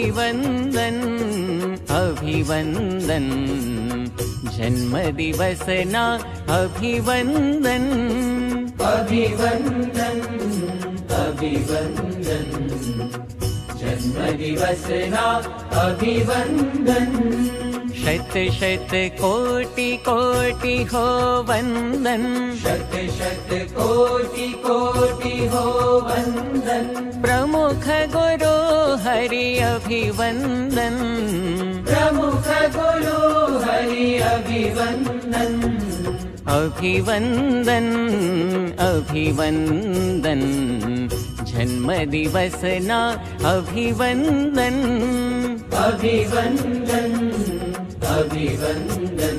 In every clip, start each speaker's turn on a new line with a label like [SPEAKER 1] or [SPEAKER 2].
[SPEAKER 1] अभिवंदन अभिवंदन जन्मदिवसना अभिवंदन
[SPEAKER 2] अभिवंदन अभिवंदन जन्मदिवसना अभिवंदन
[SPEAKER 1] शत शत कोटि कोटि हो वंदन
[SPEAKER 2] शत शत कोटि कोटि हो वंदन
[SPEAKER 1] प्रमुख गुरु हरि अभिवंदन
[SPEAKER 2] प्रमुख गुरु हरि अभिवंदन
[SPEAKER 1] अभिवंदन अभिवंदन जन्मदिवसना अभिवंदन
[SPEAKER 2] अभिवंदन अभिवंदन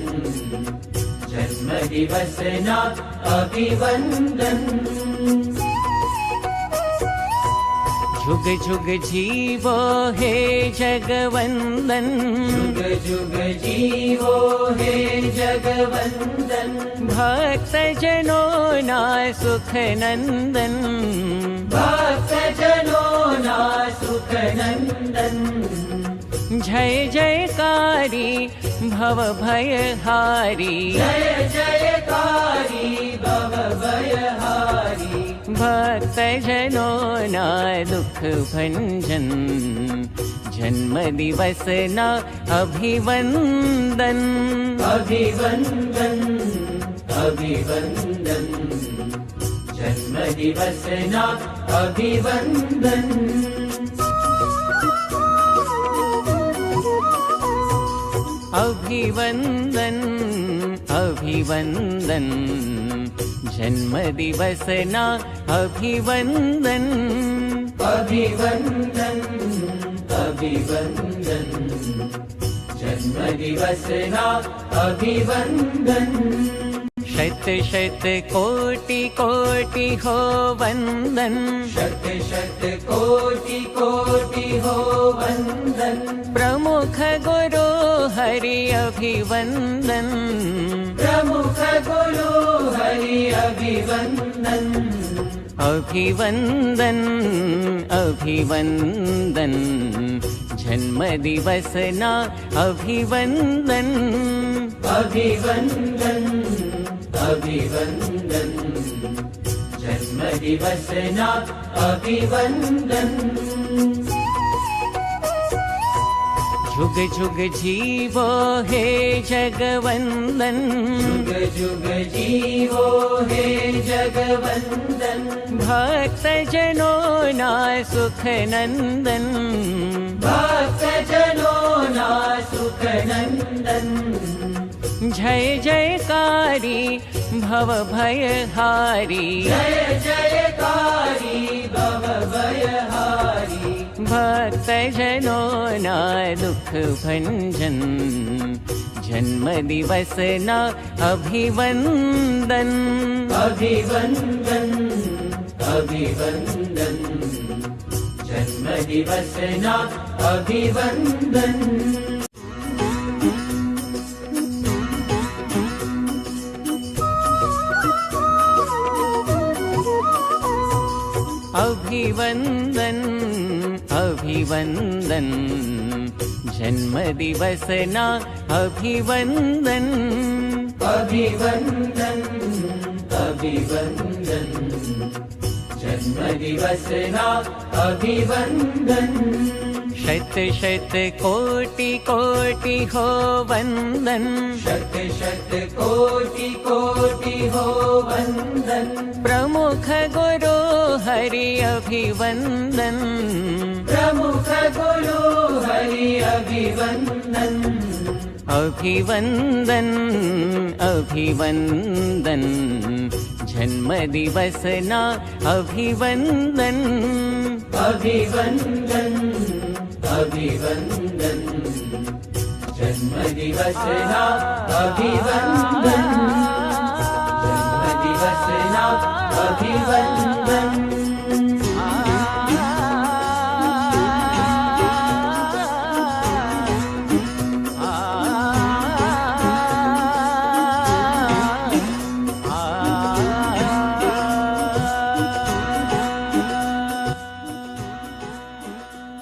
[SPEAKER 2] जन्मदिवसना अभिवंदन
[SPEAKER 1] जुग जुग जीवो हे जगवंदन
[SPEAKER 2] जुग जुग जीवो हे जगवंदन
[SPEAKER 1] भक्त जनों ना सुख नंदन
[SPEAKER 2] भक्त जनों ना सुख नंदन
[SPEAKER 1] जय जयकारी भव भय हारी
[SPEAKER 2] जय जयकारी भव भय हारी
[SPEAKER 1] भक्त जनों ना दुख भंजन जन्म दिवस ना अभिवंदन
[SPEAKER 2] अभिवंदन अभिवंदन जन्म दिवस ना अभिवंदन
[SPEAKER 1] अभिवंदन अभिवंदन जन्म दिवस ना अभिवंदन
[SPEAKER 2] अभिवंदन अभिवंदन जन्म दिवस ना अभिवंदन
[SPEAKER 1] शत शत कोटि कोटि हो वंदन
[SPEAKER 2] शत शत कोटि कोटि हो वंदन
[SPEAKER 1] प्रमुख गुरु हरि अभिवंदन
[SPEAKER 2] प्रमुख गुरु हरि अभिवंदन
[SPEAKER 1] अभिवंदन अभिवंदन जन्म दिवस ना अभिवंदन
[SPEAKER 2] अभिवंदन अभिवंदन जन्म दिवस ना अभिवंदन
[SPEAKER 1] जुग जुग जीवो हे जगवंदन
[SPEAKER 2] जुग जुग जीवो हे जगवंदन
[SPEAKER 1] भक्त जनों ना सुख नंदन
[SPEAKER 2] भक्त जनों ना सुख नंदन
[SPEAKER 1] जय जयकारी भव भय हारी
[SPEAKER 2] जय जयकारी भव भय हारी
[SPEAKER 1] भक्त जनों ना दुख भंजन जन्म दिवस ना अभिवंदन
[SPEAKER 2] अभिवंदन अभिवंदन जन्म दिवस ना अभिवंदन
[SPEAKER 1] अभिवंदन अभिवंदन जन्म दिवस ना अभिवंदन
[SPEAKER 2] अभिवंदन अभिवंदन जन्म दिवस ना अभिवंदन
[SPEAKER 1] शत शत कोटि कोटि हो वंदन
[SPEAKER 2] शत शत कोटि कोटि हो वंदन
[SPEAKER 1] प्रमुख गुरु हरि अभिवंदन
[SPEAKER 2] प्रमुख गुरु हरि अभिवंदन
[SPEAKER 1] अभिवंदन अभिवंदन जन्म दिवस ना अभिवंदन
[SPEAKER 2] अभिवंदन अभिवंदन जन्म दिवस ना अभिवंदन जन्म दिवस ना अभिवंदन